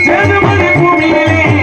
ஜனமணி பூமியிலே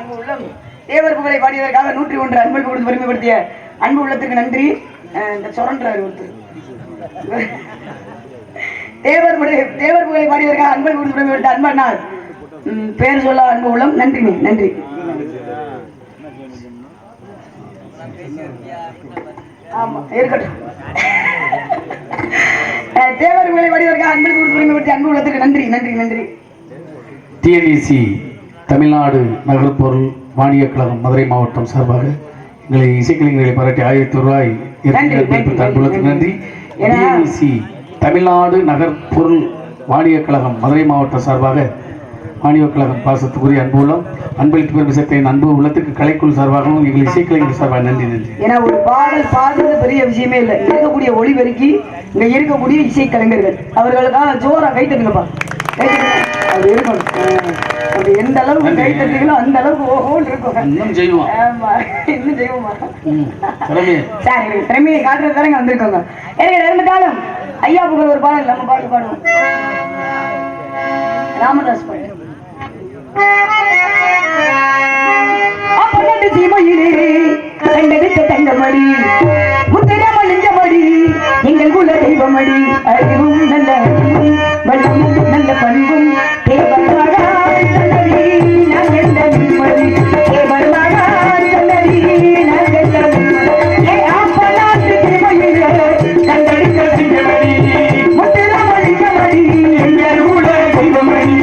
அன்பு உள்ளம் தேவர் புகழை பாடியதற்காக 101 அன்புக்கு கொடுத்து பெருமைப்படுத்திய அன்பு உள்ளத்துக்கு நன்றி. இந்த சொரன்றார் ஒருத்தர் தேவர் புகழை பாடியதற்காக அன்புக்கு கொடுத்து பெருமைப்படுத்திய அன்பண்ணார் பேர் சொல்ல அன்பு உள்ளம் நன்றி நன்றி. ஆமா இருக்கட்டும். தேவர் புகழை பாடியதற்காக அன்புக்கு கொடுத்து பெருமைப்படுத்திய அன்பு உள்ளத்துக்கு நன்றி நன்றி நன்றி. டிஎன்இசி தமிழ்நாடு நகர்பொருள் வாணிய கழகம் மதுரை மாவட்டம் சார்பாக எங்களை இசைக்கலைஞர்களை பாராட்டி 1000 ரூபாய் நன்றி. டிஎன்இசி தமிழ்நாடு நகர்பொருள் வாணிய கழகம் மதுரை மாவட்டம் சார்பாக வாணிய கழகம் பாசத்துக்குரிய அன்பு உள்ளம் அன்பளித்து பெருமை சேர்த்த அன்பு உள்ளத்துக்கு கலைக்குழு சார்பாகவும் எங்கள் இசைக்கலைஞர் சார்பாக நன்றி நன்றி. ஏன்னா ஒரு பாடல் பாடுறது பெரிய விஷயமே இல்லை. இருக்கக்கூடிய ஒளிபெருக்கி இங்க இருக்கக்கூடிய இசைக்கலைஞர்கள் அவர்களுக்காக ஜோரா கைத்தட்டுங்கப்பா. அது இருக்கணும். அது எந்த அளவுக்கு கை தட்டுங்களோ அந்த அளவுக்கு ஓஹோன்னு இருக்கும். இன்னும் செய்வோம். ஆமா இன்னும் செய்வோமா? சரி திறமையை காட்டுறது தானங்க வந்திருக்கோங்க. எனக்கு இருந்தாலும் ஐயா புகழ் ஒரு பாடல் நம்ம பாடுவோம். ராமதாஸ் பாடு. அப்படி சீமையிலே கண்டெடுத்த தங்கமடி முத்திரமணிஞ்சமடி எங்கள் குல தெய்வமடி அறிவும் நல்ல வளமும் நல்ல பண்பும் தேவர் மகான் சந்தடி நாங்கள் நிம்மதி தேவர் மகான் சந்தடி நாங்கள் நிம்மதி அப்பலாத்து சீமையிலே கண்டெடுத்த தங்கமடி முத்திரமணிஞ்சமடி எங்கள் குல தெய்வமடி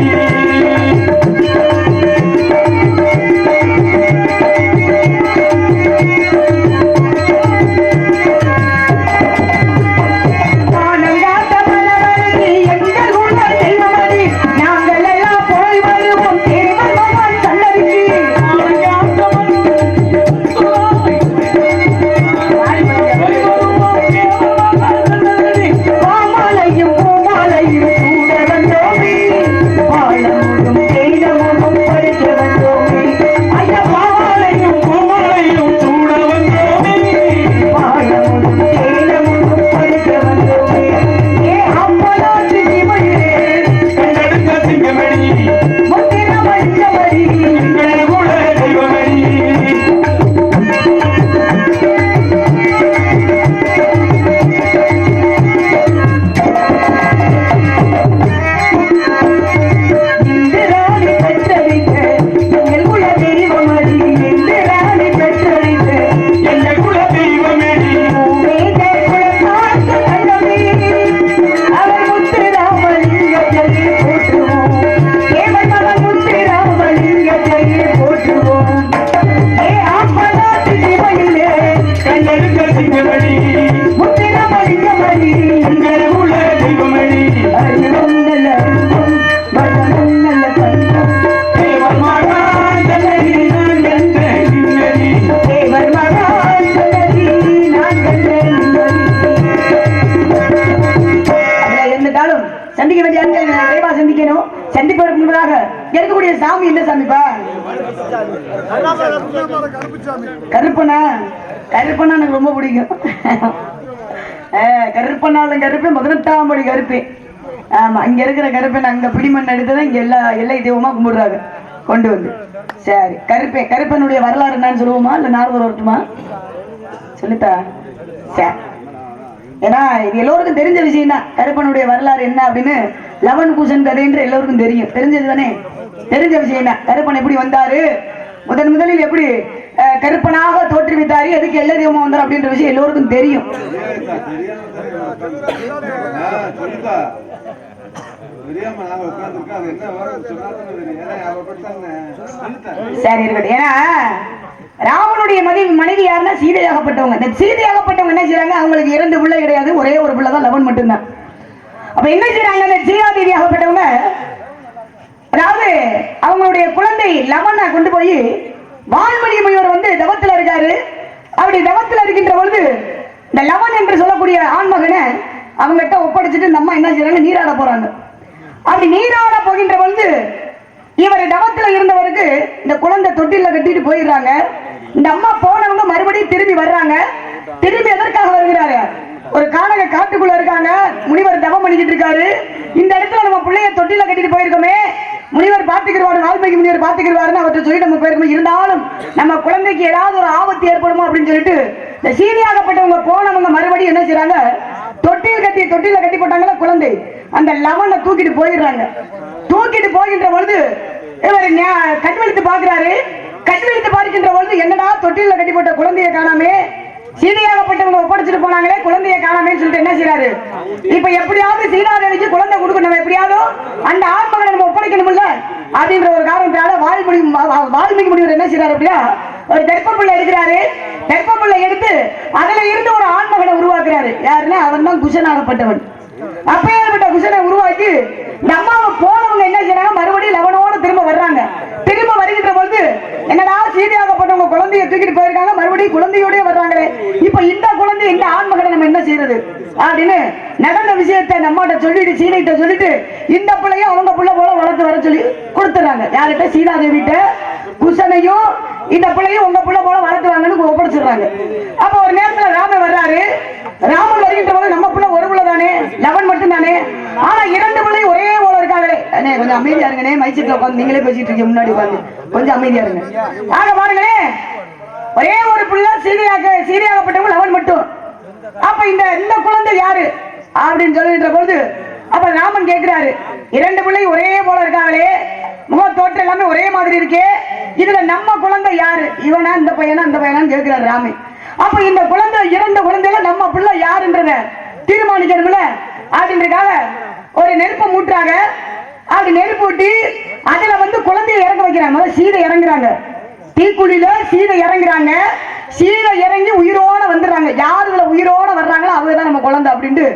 சாமி என்ன சாமிப்பா? கருப்பண்ணா. கருப்பண்ணா எனக்கு ரொம்ப பிடிக்கும். கருப்பண்ணாலும் கருப்பு 18ஆம் படி கருப்பு. ஆமா இங்க இருக்கிற கருப்பன் அங்க பிடிமண் எடுத்ததான் இங்க எல்லா எல்லை தெய்வமா கும்பிடுறாங்க கொண்டு வந்து. சரி கருப்பனுடைய வரலாறு என்னன்னு சொல்லுவோமா இல்ல நார்வர் வரட்டுமா? சொல்லித்தா. சரி ஏன்னா இது எல்லோருக்கும் தெரிஞ்ச விஷயம் தான். கருப்பனுடைய வரலாறு என்ன அப்படின்னு லவன் குசன் கதைன்ற எல்லோருக்கும் தெரியும். தெரிஞ்சது தானே? தெரிஞ்ச விஷயம் தான். கருப்பன் எப்படி வந்தாரு, முதலில் எப்படி கருப்பனாக தோற்றுவித்தாரு, எதுக்கு எல்லை தெய்வமா வந்தார் அப்படின்ற விஷயம் எல்லோருக்கும் தெரியும். சரி இருக்கட்டும். ஏன்னா ராமனுடைய மனைவி யாருன்னா சீதையாகப்பட்டவங்க. இந்த சீதையாகப்பட்டவங்க என்ன செய்யறாங்க? அவங்களுக்கு 2 பிள்ளை கிடையாது, ஒரே ஒரு பிள்ளை தான், லவன் மட்டும்தான். அப்ப என்ன செய்யறாங்க? அந்த சீதாதேவியாகப்பட்டவங்க அதாவது அவங்களுடைய குழந்தை லவனை கொண்டு போய் வால்மணி முனிவர் வந்து தவத்துல இருக்காரு. அப்படி தவத்துல இருக்கின்ற பொழுது இந்த லவன் என்று சொல்லக்கூடிய ஆண்மகனை அவங்ககிட்ட ஒப்படைச்சிட்டு இந்த அம்மா என்ன செய்யறாங்க? நீராட போறாங்க. அப்படி நீராட போகின்ற பொழுது இவர் தவத்துல இருந்தவருக்கு இந்த குழந்தை தொட்டில கட்டிட்டு போயிடுறாங்க. இந்த அம்மா போனவங்க மறுபடியும் திரும்பி வர்றாங்க. திரும்பி எதற்காக வருகிறாரு? ஒரு கானக காட்டுக்குள்ள இருக்காங்க. முனிவர் தவம் பண்ணிக்கிட்டு இருக்காரு. இந்த இடத்துல நம்ம பிள்ளைய தொட்டில கட்டிட்டு போயிருக்கோமே, முனிவர் பாத்துக்கிடுவாரு, வால்மீகி முனிவர் பாத்துக்கிடுவாருன்னு அவர்கிட்ட சொல்லி நம்ம போயிருக்கோம். இருந்தாலும் நம்ம குழந்தைக்கு ஏதாவது ஒரு ஆபத்து ஏற்படுமோ அப்படின்னு சொல்லிட்டு இந்த சீனியாகப்பட்டவங்க போனவங்க மறுபடியும் என்ன செய்யறாங்க, தொட்டில கட்டி போட்டாங்களா குழந்தை, அந்த லவனை தூக்கிட்டு போயிடுறாங்க. தூக்கிட்டு போகின்ற பொழுது இவர் கண்வெளித்து பாக்குறாரு. கண்வெளித்து பார்க்கின்ற பொழுது என்னடா தொட்டில கட்டி போட்ட குழந்தைய காணாமே, சீதையாகப்பட்டவங்க ஒப்படைச்சிட்டு போனாங்களே குழந்தைய காணாமேன்னு சொல்லிட்டு என்ன செய்யறாரு, இப்ப எப்படியாவது சீதாதேவிக்கு குழந்தை கொடுக்கணும், எப்படியாவது அந்த ஆண்மகனை நம்ம ஒப்படைக்கணும்ல அப்படின்ற ஒரு காரணத்தால வால்மீகி முனிவர் என்ன செய்யறாரு அப்படின்னா, ஒரு தெப்ப பிள்ளை எடுக்கிறாரு. தெப்ப பிள்ளை எடுத்து அதுல இருந்து ஒரு ஆண்மகனை உருவாக்குறாரு. யாருன்னா அவன் தான் குஷனாகப்பட்டவன். அப்பேற்பட்ட குஷனை உருவாக்கி இந்த அம்மாவை போனவங்க என்ன செய்யறாங்க, மறுபடியும் லவனோட திரும்ப வர்றாங்க. திரும்ப வருகின்ற பொழுது என்னடா சீதையாகப்பட்டவங்க குழந்தைய தூக்கிட்டு போயிருக்காங்க, மறுபடியும் குழந்தையோடய வர்றாங்களே, இப்ப இந்த குழந்தை இந்த ஆண்மகனை நம்ம என்ன செய்யறது அப்படின்னு நடந்த விஷயத்தை நம்மகிட்ட சொல்லிட்டு சீதைகிட்ட சொல்லிட்டு இந்த பிள்ளையும் அவங்க பிள்ளை போல வளர்த்து வர சொல்லி கொடுத்துறாங்க. யார்கிட்ட, சீதாதேவிட்ட குஷனையும் இந்த பிள்ளையும் உங்க பிள்ளை போல வளர்த்துவாங்கன்னு ஒப்படைச்சிடுறாங்க. அப்ப ஒரு நேரத்துல ராமன் வர்றாரு. ராமன் வருகின்ற போது நம்ம பிள்ளை ஒரு பிள்ளை தானே, லவன் மட்டும் தானே, ஆனா இரண்டு பிள்ளையும் ஒரே போல இருக்காங்களே. கொஞ்சம் அமைதியா இருங்கனே, மைசூர்ல உட்காந்து நீங்களே பேசிட்டு இருக்கீங்க, முன்னாடி உட்காந்து கொஞ்சம் அமைதியா இருங்க. ஆக பாருங்களே, ஒரே ஒரு பிள்ளை சீதையாகப்பட்டவங்க லவன் மட்டும். அப்ப இந்த குழந்தை யாரு அப்படின்னு சொல்லுகின்ற பொழுது அப்ப ராமன் கேட்கிறாரு, இரண்டு பிள்ளையும் ஒரே போல இருக்காங்களே, முக தோற்றம் எல்லாமே ஒரே மாதிரி இருக்கே, இதுல நம்ம குழந்தை யாரு, இவனா இந்த பையனா அந்த பையனான்னு கேட்கிறாரு ராமன். அப்ப இந்த குழந்தை, இரண்டு குழந்தைல நம்ம பிள்ளை யாருன்றத தீர்மானிக்கணும்ல அப்படின்றதுக்காக ஒரு நெருப்பு மூட்டுறாங்க. அப்படி நெருப்பு ஊட்டி அதுல குழந்தைய இறங்க வைக்கிறாங்க. முதல்ல சீதை இறங்குறாங்க, தீக்குழியில சீதை இறங்குறாங்க. சீதை இறங்கி உயிரோட வந்துடுறாங்க. யாருல உயிரோட வர்றாங்களோ அவங்கதான் நம்ம குழந்தை அப்படின்ட்டு